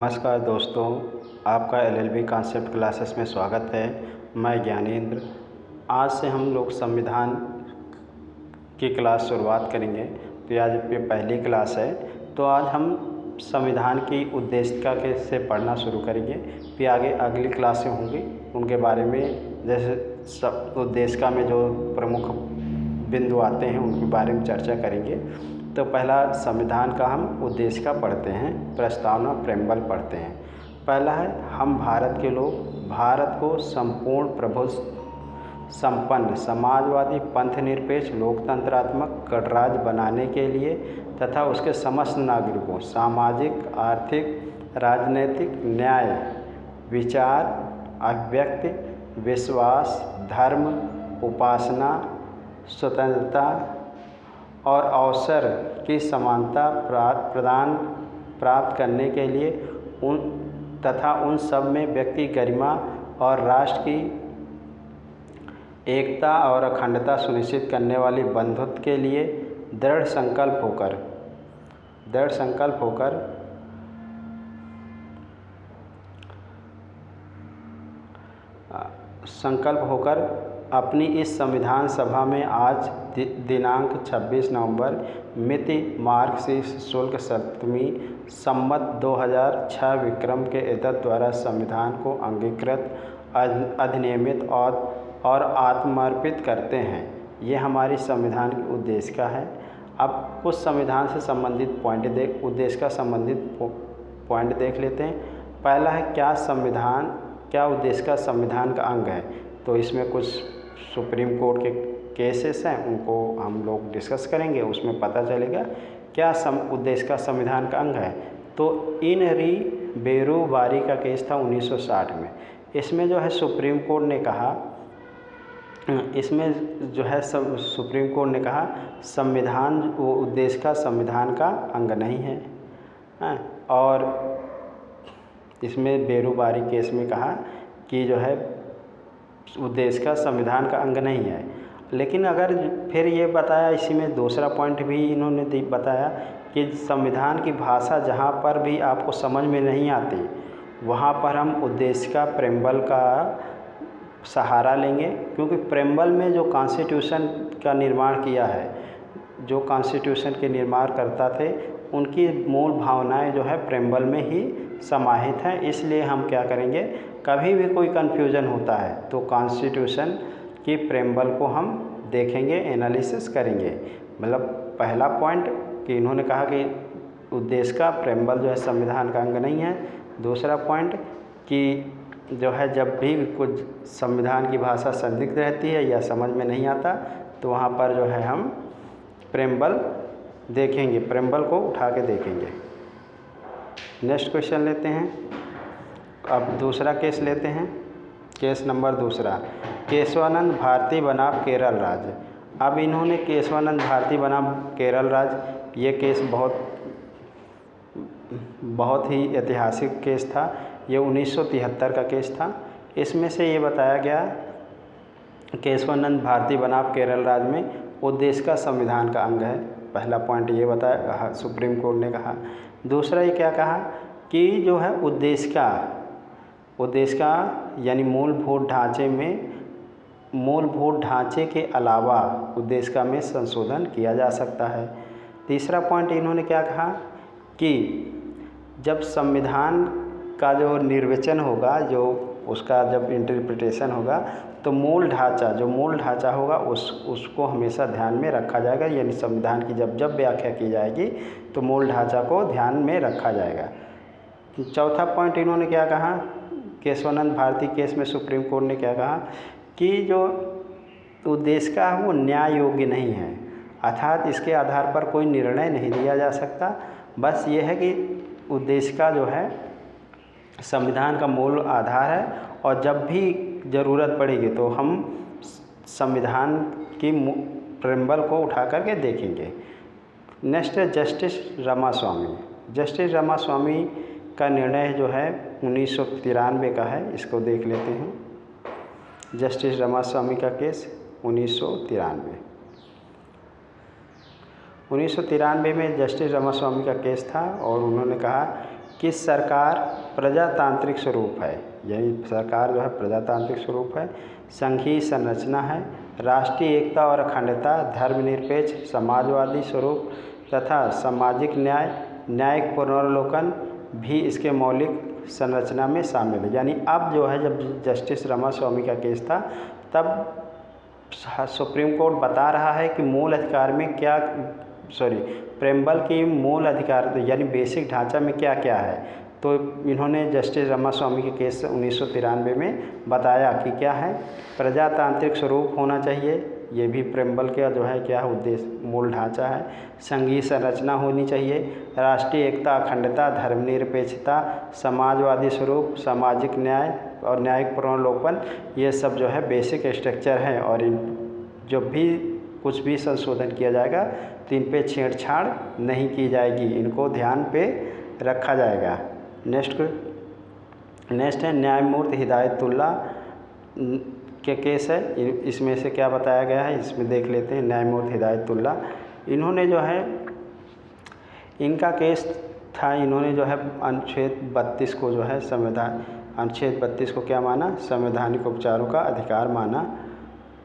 नमस्कार दोस्तों, आपका एलएलबी कॉन्सेप्ट क्लासेस में स्वागत है। मैं ज्ञानेंद्र। आज से हम लोग संविधान की क्लास शुरुआत करेंगे। तो आज ये पहली क्लास है। तो आज हम संविधान की उद्देशिका के से पढ़ना शुरू करेंगे। फिर आगे अगली क्लासें होंगी, उनके बारे में जैसे सब उद्देशिका में जो प्रमुख बिंदु आते हैं उनके बारे में चर्चा करेंगे। तो पहला संविधान का हम उद्देशिका पढ़ते हैं, प्रस्तावना प्रेम्बल पढ़ते हैं। पहला है, हम भारत के लोग भारत को संपूर्ण प्रभुत्व संपन्न समाजवादी पंथ निरपेक्ष लोकतंत्रात्मक गणराज्य बनाने के लिए तथा उसके समस्त नागरिकों सामाजिक आर्थिक राजनीतिक न्याय विचार अभिव्यक्ति विश्वास धर्म उपासना स्वतंत्रता और अवसर की समानता प्राप्त करने के लिए उन सब में व्यक्ति गरिमा और राष्ट्र की एकता और अखंडता सुनिश्चित करने वाली बंधुत्व के लिए दृढ़ संकल्प होकर अपनी इस संविधान सभा में आज दिनांक 26 नवंबर मिति मार्गशीर्ष शुक्ल सप्तमी संवत 2006 विक्रम के एतद द्वारा संविधान को अंगीकृत अधिनियमित और आत्मर्पित करते हैं। ये हमारी संविधान की उद्देशिका है। अब कुछ संविधान से संबंधित उद्देशिका संबंधित पॉइंट देख लेते हैं। पहला है, क्या उद्देशिका संविधान का अंग है। तो इसमें कुछ सुप्रीम कोर्ट के केसेस हैं, उनको हम लोग डिस्कस करेंगे। उसमें पता चलेगा क्या उद्देशिका संविधान का अंग है। तो इन री बेरुबारी का केस था 1960 में। इसमें जो है सुप्रीम कोर्ट ने कहा संविधान वो उद्देशिका संविधान का अंग नहीं है। और इसमें बेरुबारी केस में कहा कि जो है उद्देशिका संविधान का अंग नहीं है। लेकिन अगर फिर ये बताया, इसी में दूसरा पॉइंट भी इन्होंने बताया कि संविधान की भाषा जहाँ पर भी आपको समझ में नहीं आती वहाँ पर हम उद्देशिका प्रेम्बल का सहारा लेंगे, क्योंकि प्रेम्बल में जो कॉन्स्टिट्यूशन का निर्माण किया है, जो कॉन्स्टिट्यूशन के निर्माण करता थे, उनकी मूल भावनाएं जो है प्रेम्बल में ही समाहित हैं। इसलिए हम क्या करेंगे, कभी भी कोई कन्फ्यूज़न होता है तो कॉन्स्टिट्यूशन की प्रेम्बल को हम देखेंगे, एनालिसिस करेंगे। मतलब पहला पॉइंट कि इन्होंने कहा कि उद्देशिका प्रेम्बल जो है संविधान का अंग नहीं है। दूसरा पॉइंट कि जो है जब भी कुछ संविधान की भाषा संदिग्ध रहती है या समझ में नहीं आता तो वहाँ पर जो है हम प्रेम्बल देखेंगे, प्रेम्बल को उठा के देखेंगे। नेक्स्ट क्वेश्चन लेते हैं। अब दूसरा केस लेते हैं। केस नंबर दूसरा, केशवानंद भारती बनाम केरल राज्य। अब इन्होंने केशवानंद भारती बनाम केरल राज्य, ये केस बहुत ही ऐतिहासिक केस था। ये 1973 का केस था। इसमें से ये बताया गया केशवानंद भारती बनाम केरल राज्य में उद्देशिका संविधान का अंग है। पहला पॉइंट ये बताया, सुप्रीम कोर्ट ने कहा। दूसरा ये क्या कहा कि जो है उद्देशिका यानी मूलभूत ढांचे के अलावा उद्देशिका में संशोधन किया जा सकता है। तीसरा पॉइंट इन्होंने क्या कहा कि जब संविधान का जो निर्वचन होगा, जो उसका जब इंटरप्रिटेशन होगा, तो मूल ढांचा होगा उसको हमेशा ध्यान में रखा जाएगा। यानी संविधान की जब व्याख्या की जाएगी तो मूल ढांचा को ध्यान में रखा जाएगा। चौथा पॉइंट इन्होंने क्या कहा, केशवानंद भारती केस में सुप्रीम कोर्ट ने क्या कहा कि जो उद्देशिका है वो न्याय योग्य नहीं है, अर्थात इसके आधार पर कोई निर्णय नहीं लिया जा सकता। बस ये है कि उद्देशिका जो है संविधान का मूल आधार है और जब भी ज़रूरत पड़ेगी तो हम संविधान की प्रेम्बल को उठा करके देखेंगे। नेक्स्ट है जस्टिस रामास्वामी का निर्णय जो है 1993 का है। इसको देख लेते हैं। जस्टिस रामास्वामी का केस 1993 में जस्टिस रामास्वामी का केस था और उन्होंने कहा कि सरकार प्रजातांत्रिक स्वरूप है, यही सरकार जो है प्रजातांत्रिक स्वरूप है, संघीय संरचना है, राष्ट्रीय एकता और अखंडता, धर्मनिरपेक्ष समाजवादी स्वरूप तथा सामाजिक न्याय, न्यायिक पुनर्वलोकन भी इसके मौलिक संरचना में शामिल है। यानी अब जो है, जब जस्टिस रामास्वामी का केस था, तब सुप्रीम कोर्ट बता रहा है कि मूल अधिकार में क्या, प्रेम्बल की मूल अधिकार यानी बेसिक ढांचा में क्या क्या है। तो इन्होंने जस्टिस रामास्वामी के केस 1993 में बताया कि क्या है, प्रजातांत्रिक स्वरूप होना चाहिए, ये भी प्रेम्बल का जो है क्या उद्देश्य मूल ढांचा है, संघीय संरचना होनी चाहिए, राष्ट्रीय एकता अखंडता, धर्मनिरपेक्षता, समाजवादी स्वरूप, सामाजिक न्याय और न्यायिक पुनर्वलोकन, ये सब जो है बेसिक स्ट्रक्चर हैं। और इन जब भी कुछ भी संशोधन किया जाएगा तो इन पे छेड़छाड़ नहीं की जाएगी, इनको ध्यान पे रखा जाएगा। नेक्स्ट है न्यायमूर्ति हिदायतुल्लाह के केस है, इसमें से क्या बताया गया है इसमें देख लेते हैं। न्यायमूर्ति हिदायतुल्लाह, इन्होंने जो है, इनका केस था, इन्होंने जो है अनुच्छेद 32 को जो है अनुच्छेद 32 को क्या माना, संवैधानिक उपचारों का अधिकार माना